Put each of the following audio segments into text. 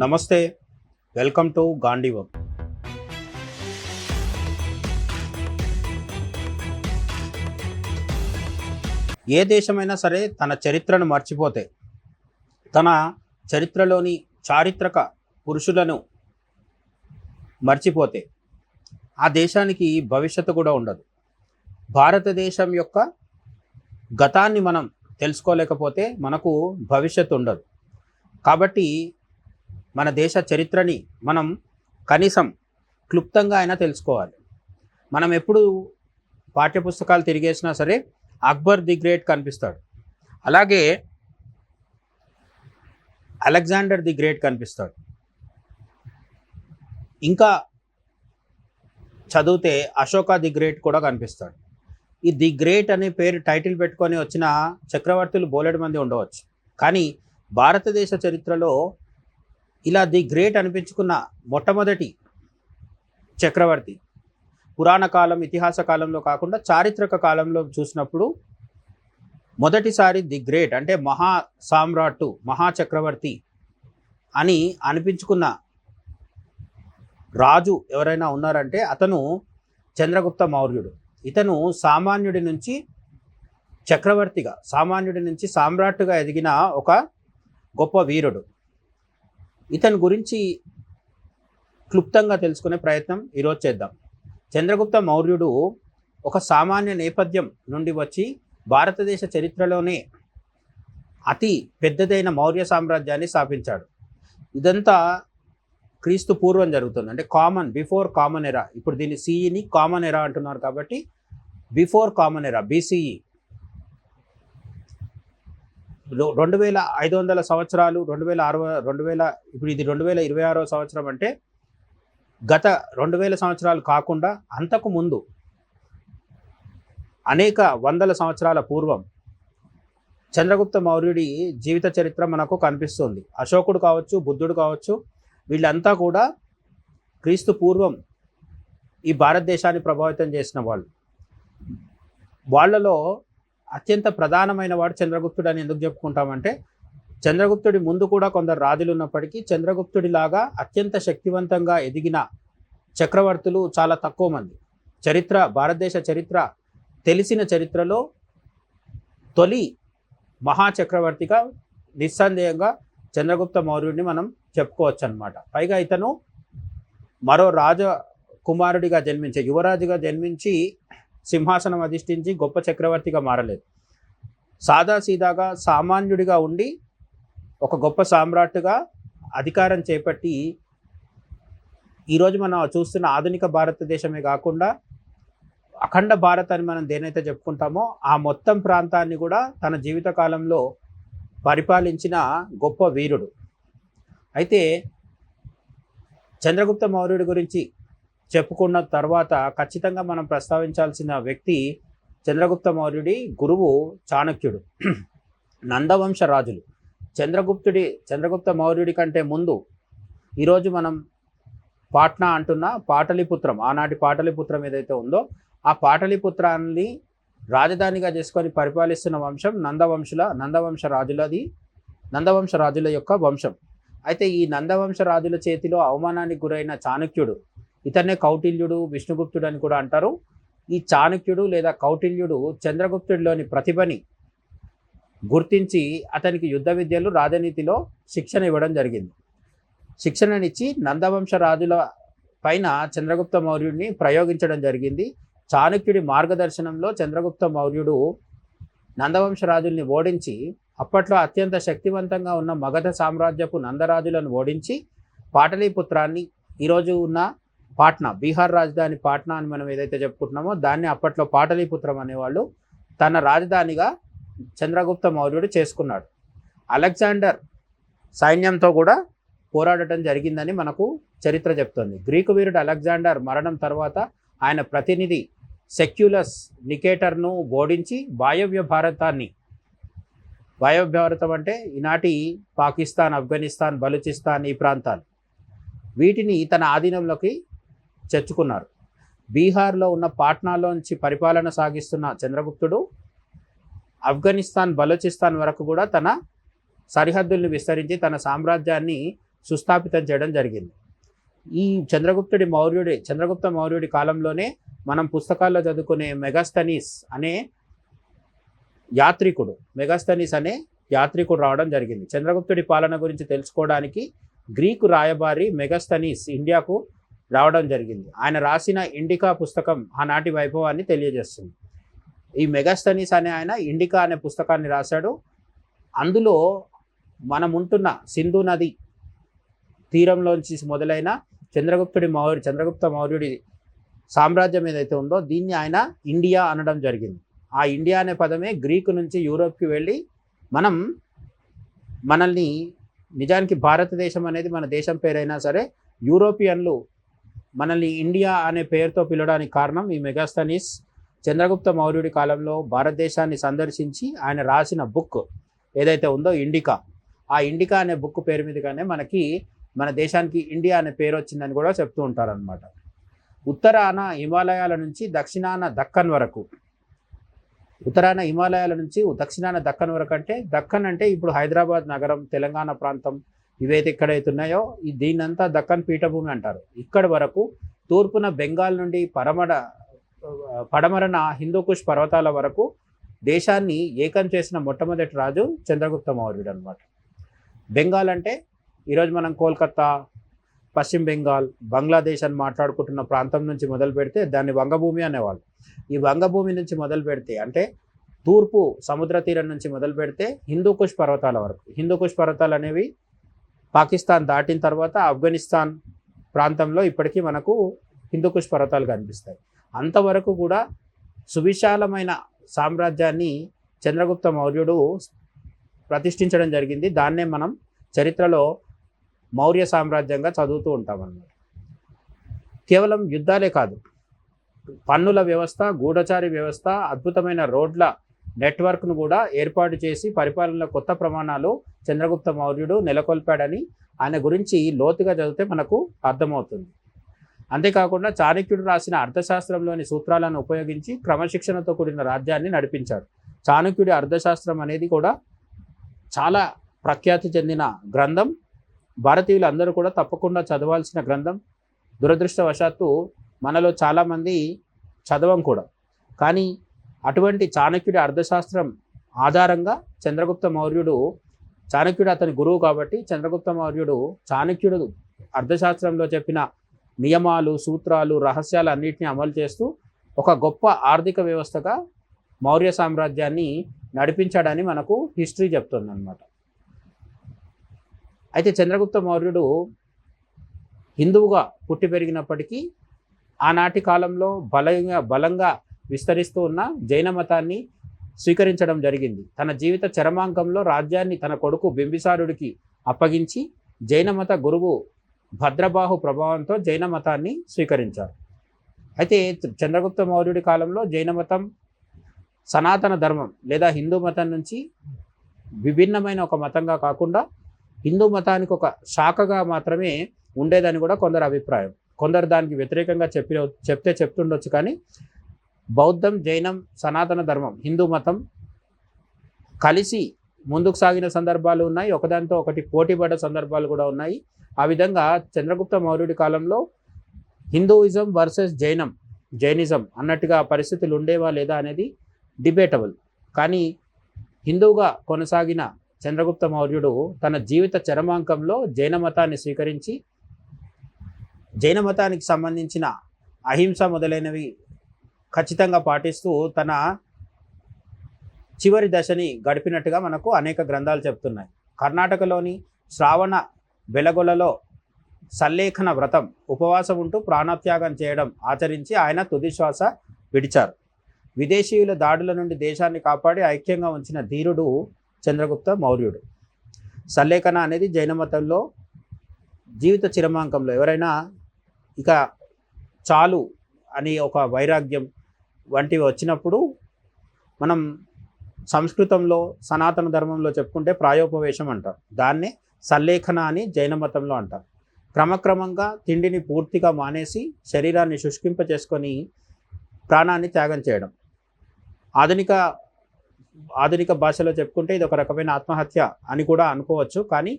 నమస్తే, welcome to గాంధీవం. ఏ దేశమైనా సరే తన చరిత్రను మర్చిపోతే, తన చరిత్రలోని చారిత్రక పురుషులను మర్చిపోతే ఆ దేశానికి భవిష్యత్తు కూడా ఉండదు. భారతదేశం యొక్క గతాన్ని మనం తెలుసుకోలేకపోతే మనకు భవిష్యత్తు ఉండదు. కాబట్టి మన దేశ చరిత్రని మనం కనీసం క్లుప్తంగా అయినా తెలుసుకోవాలి. మనం ఎప్పుడు పాఠ్యపుస్తకాలు తిరిగేసినా సరే అక్బర్ ది గ్రేట్ కనిపిస్తాడు, అలాగే అలెగ్జాండర్ ది గ్రేట్ కనిపిస్తాడు. ఇంకా చదివితే అశోక ది గ్రేట్ కూడా కనిపిస్తాడు. ఈ ది గ్రేట్ అనే పేరు టైటిల్ పెట్టుకొని వచ్చిన చక్రవర్తులు బోలెడు మంది ఉండవచ్చు, కానీ భారతదేశ చరిత్రలో ఇలా ది గ్రేట్ అనిపించుకున్న మొట్టమొదటి చక్రవర్తి పురాణ కాలం, ఇతిహాస కాలంలో కాకుండా చారిత్రక కాలంలో చూసినప్పుడు మొదటిసారి ది గ్రేట్ అంటే మహా సామ్రాట్టు, మహాచక్రవర్తి అని అనిపించుకున్న రాజు ఎవరైనా ఉన్నారంటే అతను చంద్రగుప్త మౌర్యుడు. ఇతను సామాన్యుడి నుంచి చక్రవర్తిగా, సామాన్యుడి నుంచి సామ్రాట్టుగా ఎదిగిన ఒక గొప్ప వీరుడు. ఇతని గురించి క్లుప్తంగా తెలుసుకునే ప్రయత్నం ఈరోజు చేద్దాం. చంద్రగుప్త మౌర్యుడు ఒక సామాన్య నేపథ్యం నుండి వచ్చి భారతదేశ చరిత్రలోనే అతి పెద్దదైన మౌర్య సామ్రాజ్యాన్ని స్థాపించాడు. ఇదంతా క్రీస్తు పూర్వం జరుగుతుంది, అంటే బిఫోర్ కామన్ ఎరా. ఇప్పుడు దీన్ని సిఈని కామన్ ఎరా అంటున్నారు కాబట్టి బిఫోర్ కామన్ ఎరా, బీసీఈ. 2500 సంవత్సరాలు, 2060, ఇప్పుడు ఇది 2026 సంవత్సరం. అంటే గత 2000 సంవత్సరాలు కాకుండా అంతకు ముందు అనేక వందల సంవత్సరాల పూర్వం చంద్రగుప్త మౌర్యుడి జీవిత చరిత్ర మనకు కనిపిస్తుంది. అశోకుడు కావచ్చు, బుద్ధుడు కావచ్చు, వీళ్ళంతా కూడా క్రీస్తు పూర్వం ఈ భారతదేశాన్ని ప్రభావితం చేసిన వాళ్ళు. వాళ్ళలో అత్యంత ప్రధానమైన వాడు చంద్రగుప్తుడు అని ఎందుకు చెప్పుకుంటామంటే, చంద్రగుప్తుడి ముందు కూడా కొందరు రాజులు ఉన్నప్పటికీ చంద్రగుప్తుడిలాగా అత్యంత శక్తివంతంగా ఎదిగిన చక్రవర్తులు చాలా తక్కువ మంది. భారతదేశ చరిత్ర తెలిసిన చరిత్రలో తొలి మహాచక్రవర్తిగా నిస్సందేహంగా చంద్రగుప్త మౌర్యుడిని మనం చెప్పుకోవచ్చు అన్నమాట. పైగా ఇతను మరో రాజకుమారుడిగా యువరాజుగా జన్మించి సింహాసనం అధిష్ఠించి గొప్ప చక్రవర్తిగా మారలేదు. సాదాసీదాగా సామాన్యుడిగా ఉండి ఒక గొప్ప సామ్రాట్టుగా అధికారం చేపట్టి ఈరోజు మనం చూస్తున్న ఆధునిక భారతదేశమే కాకుండా అఖండ భారత్ అని మనం దేనైతే చెప్పుకుంటామో ఆ మొత్తం ప్రాంతాన్ని కూడా తన జీవిత కాలంలో పరిపాలించిన గొప్ప వీరుడు. అయితే చంద్రగుప్త మౌర్యుడి గురించి చెప్పుకున్న తర్వాత ఖచ్చితంగా మనం ప్రస్తావించాల్సిన వ్యక్తి చంద్రగుప్త మౌర్యుడి గురువు చాణక్యుడు. నందవంశ రాజులు చంద్రగుప్త మౌర్యుడి కంటే ముందు ఈరోజు మనం పాట్నా అంటున్న పాటలీపుత్రం, ఆనాటి పాటలీపుత్రం ఏదైతే ఉందో ఆ పాటలీపుత్రాన్ని రాజధానిగా చేసుకొని పరిపాలిస్తున్న వంశం నందవంశ రాజుల యొక్క వంశం. అయితే ఈ నందవంశ రాజుల చేతిలో అవమానానికి గురైన చాణక్యుడు, ఇతన్నే కౌటిల్యుడు, విష్ణుగుప్తుడు అని కూడా అంటారు. ఈ చాణక్యుడు లేదా కౌటిల్యుడు చంద్రగుప్తుడిలోని ప్రతిభని గుర్తించి అతనికి యుద్ధ విద్యలు, రాజనీతిలో శిక్షణ ఇవ్వడం జరిగింది. శిక్షణనిచ్చి నందవంశ రాజుల పైన చంద్రగుప్త మౌర్యుడిని ప్రయోగించడం జరిగింది. చాణక్యుడి మార్గదర్శనంలో చంద్రగుప్త మౌర్యుడు నందవంశ రాజుల్ని ఓడించి, అప్పట్లో అత్యంత శక్తివంతంగా ఉన్న మగధ సామ్రాజ్యపు నందరాజులను ఓడించి పాటలీపుత్రాన్ని, ఈరోజు ఉన్న పాట్నా, బీహార్ రాజధాని పాట్నా అని మనం ఏదైతే చెప్పుకుంటున్నామో దాన్ని అప్పట్లో పాటలీపుత్రం అనేవాళ్ళు, తన రాజధానిగా చంద్రగుప్త మౌర్యుడు చేసుకున్నాడు. అలెగ్జాండర్ సైన్యంతో కూడా పోరాడటం జరిగిందని మనకు చరిత్ర చెప్తుంది. గ్రీకు వీరుడు అలెగ్జాండర్ మరణం తర్వాత ఆయన ప్రతినిధి సెక్యులస్ నికేటర్ను ఓడించి వాయవ్య భారతం అంటే ఈనాటి పాకిస్తాన్, ఆఫ్ఘనిస్తాన్, బలూచిస్తాన్ ఈ ప్రాంతాలు, వీటిని తన ఆధీనంలోకి చేర్చుకున్నారు. బీహార్లో ఉన్న పాట్నాలోంచి పరిపాలన సాగిస్తున్న చంద్రగుప్తుడు ఆఫ్ఘనిస్తాన్, బలూచిస్తాన్ వరకు కూడా తన సరిహద్దుల్ని విస్తరించి తన సామ్రాజ్యాన్ని సుస్థాపితం చేయడం జరిగింది. ఈ చంద్రగుప్త మౌర్యుడి కాలంలోనే మనం పుస్తకాల్లో చదువుకునే మెగాస్తనీస్ అనే యాత్రికుడు రావడం జరిగింది. చంద్రగుప్తుడి పాలన గురించి తెలుసుకోవడానికి గ్రీకు రాయబారి మెగాస్తనీస్ ఇండియాకు రావడం జరిగింది. ఆయన రాసిన ఇండికా పుస్తకం ఆనాటి వైభవాన్ని తెలియజేస్తుంది. ఈ మెగాస్తనీస్ అనే ఆయన ఇండికా అనే పుస్తకాన్ని రాశాడు. అందులో మనం ఉంటున్న సింధు నది తీరంలోంచి మొదలైన చంద్రగుప్త మౌర్యుడి సామ్రాజ్యం ఏదైతే ఉందో దీన్ని ఆయన ఇండియా అనడం జరిగింది. ఆ ఇండియా అనే పదమే గ్రీకు నుంచి యూరోప్కి వెళ్ళి మనల్ని నిజానికి భారతదేశం అనేది మన దేశం పేరైనా సరే యూరోపియన్లు మనల్ని ఇండియా అనే పేరుతో పిలవడానికి కారణం ఈ మెగాస్తనీస్ చంద్రగుప్త మౌర్యుడి కాలంలో భారతదేశాన్ని సందర్శించి ఆయన రాసిన బుక్ ఏదైతే ఉందో ఇండికా, ఆ ఇండికా అనే బుక్ పేరు మీదుగానే మన దేశానికి ఇండియా అనే పేరు వచ్చిందని కూడా చెప్తూ ఉంటారనమాట. ఉత్తరాన హిమాలయాల నుంచి దక్షిణాన దక్కన్ వరకు అంటే దక్కన్ అంటే ఇప్పుడు హైదరాబాద్ నగరం, తెలంగాణ ప్రాంతం ఇవైతే ఎక్కడైతే ఉన్నాయో దీన్నంతా దక్కన్ పీఠభూమి అంటారు. ఇక్కడ వరకు తూర్పున బెంగాల్ నుండి పడమరన హిందూకుష్ పర్వతాల వరకు దేశాన్ని ఏకం చేసిన మొట్టమొదటి రాజు చంద్రగుప్త మౌర్యుడు అనమాట. బెంగాల్ అంటే ఈరోజు మనం కోల్కత్తా, పశ్చిమ బెంగాల్, బంగ్లాదేశ్ అని మాట్లాడుకుంటున్న ప్రాంతం నుంచి మొదలు పెడితే దాన్ని వంగభూమి అనేవాళ్ళు. ఈ వంగభూమి నుంచి మొదలు పెడితే అంటే తూర్పు సముద్ర తీరం నుంచి మొదలు పెడితే హిందూకుష్ పర్వతాల వరకు. హిందూకుష్ పర్వతాలు అనేవి పాకిస్తాన్ దాటిన తర్వాత ఆఫ్ఘనిస్తాన్ ప్రాంతంలో ఇప్పటికీ మనకు హిందూకుష్ పర్వతాలు కనిపిస్తాయి. అంతవరకు కూడా సువిశాలమైన సామ్రాజ్యాన్ని చంద్రగుప్త మౌర్యుడు ప్రతిష్ఠించడం జరిగింది. దాన్నే మనం చరిత్రలో మౌర్య సామ్రాజ్యంగా చదువుతూ ఉంటామన్నమాట. కేవలం యుద్ధాలే కాదు, పన్నుల వ్యవస్థ, గూఢచారి వ్యవస్థ, అద్భుతమైన రోడ్ల నెట్వర్క్ను కూడా ఏర్పాటు చేసి పరిపాలనలో కొత్త ప్రమాణాలు చంద్రగుప్త మౌర్యుడు నెలకొల్పాడని ఆయన గురించి లోతుగా చదివితే మనకు అర్థమవుతుంది. అంతేకాకుండా చాణక్యుడు రాసిన అర్థశాస్త్రంలోని సూత్రాలను ఉపయోగించి క్రమశిక్షణతో కూడిన రాజ్యాన్ని నడిపించాడు. చాణక్యుడి అర్థశాస్త్రం అనేది కూడా చాలా ప్రఖ్యాతి చెందిన గ్రంథం. భారతీయులు అందరూ కూడా తప్పకుండా చదవాల్సిన గ్రంథం. దురదృష్టవశాత్తు మనలో చాలామంది చదవం కూడా. కానీ అటువంటి చాణక్యుడి అర్థశాస్త్రం ఆధారంగా చాణక్యుడు అతని గురువు కాబట్టి చంద్రగుప్త మౌర్యుడు చాణక్యుడు అర్థశాస్త్రంలో చెప్పిన నియమాలు, సూత్రాలు, రహస్యాలు అన్నింటినీ అమలు చేస్తూ ఒక గొప్ప ఆర్థిక వ్యవస్థగా మౌర్య సామ్రాజ్యాన్ని నడిపించాడని మనకు హిస్టరీ చెప్తుంది అన్నమాట. అయితే చంద్రగుప్త మౌర్యుడు హిందువుగా పుట్టి పెరిగినప్పటికీ ఆనాటి కాలంలో బలంగా విస్తరిస్తూ ఉన్న జైన మతాన్ని స్వీకరించడం జరిగింది. తన జీవిత చరమాంకంలో రాజ్యాన్ని తన కొడుకు బింబిసారుడికి అప్పగించి జైన మత గురువు భద్రబాహు ప్రభావంతో జైన మతాన్ని స్వీకరించారు. అయితే చంద్రగుప్త మౌర్యుడి కాలంలో జైన మతం సనాతన ధర్మం లేదా హిందూ మతం నుంచి విభిన్నమైన ఒక మతంగా కాకుండా హిందూ మతానికి ఒక శాఖగా మాత్రమే ఉండేదని కూడా కొందరు అభిప్రాయం. కొందరు దానికి వ్యతిరేకంగా చెప్తుండొచ్చు. కానీ బౌద్ధం, జైనం, సనాతన ధర్మం, హిందూ మతం కలిసి ముందుకు సాగిన సందర్భాలు ఉన్నాయి. ఒకదానితో ఒకటి పోటీపడ్డ సందర్భాలు కూడా ఉన్నాయి. ఆ విధంగా చంద్రగుప్త మౌర్యుడి కాలంలో హిందూయిజం వర్సెస్ జైనిజం అన్నట్టుగా పరిస్థితులు ఉండేవా లేదా అనేది డిబేటబుల్. కానీ హిందువుగా కొనసాగిన చంద్రగుప్త మౌర్యుడు తన జీవిత చరమాంకంలో జైన మతాన్ని స్వీకరించి జైన మతానికి సంబంధించిన అహింస మొదలైనవి ఖచ్చితంగా పాటిస్తూ తన చివరి దశని గడిపినట్టుగా మనకు అనేక గ్రంథాలు చెప్తున్నాయి. కర్ణాటకలోని శ్రావణ బెలగొలలో సల్లేఖన వ్రతం, ఉపవాసం ఉంటూ ప్రాణత్యాగం చేయడం ఆచరించి ఆయన తుది శ్వాస విడిచారు. విదేశీయుల దాడుల నుండి దేశాన్ని కాపాడి ఐక్యంగా ఉంచిన ధీరుడు చంద్రగుప్త మౌర్యుడు. సల్లేఖన అనేది జైన మతంలో జీవిత చిరమాంకంలో ఎవరైనా ఇక చాలు అని ఒక వైరాగ్యం వంటివి వచ్చినప్పుడు మనం సంస్కృతంలో సనాతన ధర్మంలో చెప్పుకుంటే ప్రాయోపవేశం అంటారు. దాన్నే సల్లేఖన అని జైన మతంలో అంటారు. క్రమక్రమంగా తిండిని పూర్తిగా మానేసి శరీరాన్ని శుష్కింప చేసుకొని ప్రాణాన్ని త్యాగం చేయడం. ఆధునిక భాషలో చెప్పుకుంటే ఇది ఒక రకమైన ఆత్మహత్య అని కూడా అనుకోవచ్చు. కానీ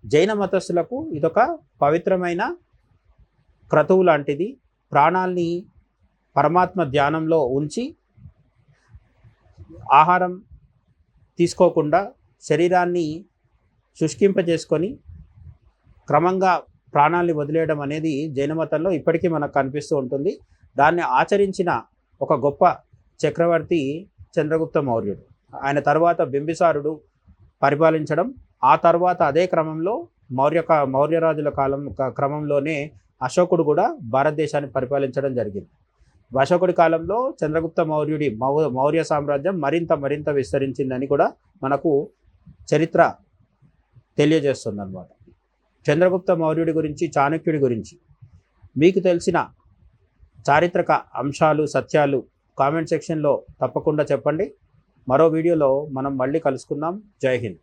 జైన మతస్థులకు ఇదొక పవిత్రమైన క్రతువు లాంటిది. ప్రాణాల్ని పరమాత్మ ధ్యానంలో ఉంచి ఆహారం తీసుకోకుండా శరీరాన్ని శుష్కింపజేసుకొని క్రమంగా ప్రాణాల్ని వదిలేయడం అనేది జైన మతంలో ఇప్పటికీ మనకు కనిపిస్తూ ఉంటుంది. దాన్ని ఆచరించిన ఒక గొప్ప చక్రవర్తి చంద్రగుప్త మౌర్యుడు. ఆయన తర్వాత బింబిసారుడు పరిపాలించడం, ఆ తర్వాత అదే క్రమంలో మౌర్యరాజుల క్రమంలోనే అశోకుడు కూడా భారతదేశాన్ని పరిపాలించడం జరిగింది. అశోకుడి కాలంలో చంద్రగుప్త మౌర్యుడి మౌర్య సామ్రాజ్యం మరింత విస్తరించిందని కూడా మనకు చరిత్ర తెలియజేస్తుంది అన్నమాట. చంద్రగుప్త మౌర్యుడి గురించి, చాణక్యుడి గురించి మీకు తెలిసిన చారిత్రక అంశాలు, సత్యాలు కామెంట్ సెక్షన్లో తప్పకుండా చెప్పండి. మరో వీడియోలో మనం మళ్ళీ కలుసుకుందాం. జై హింద్.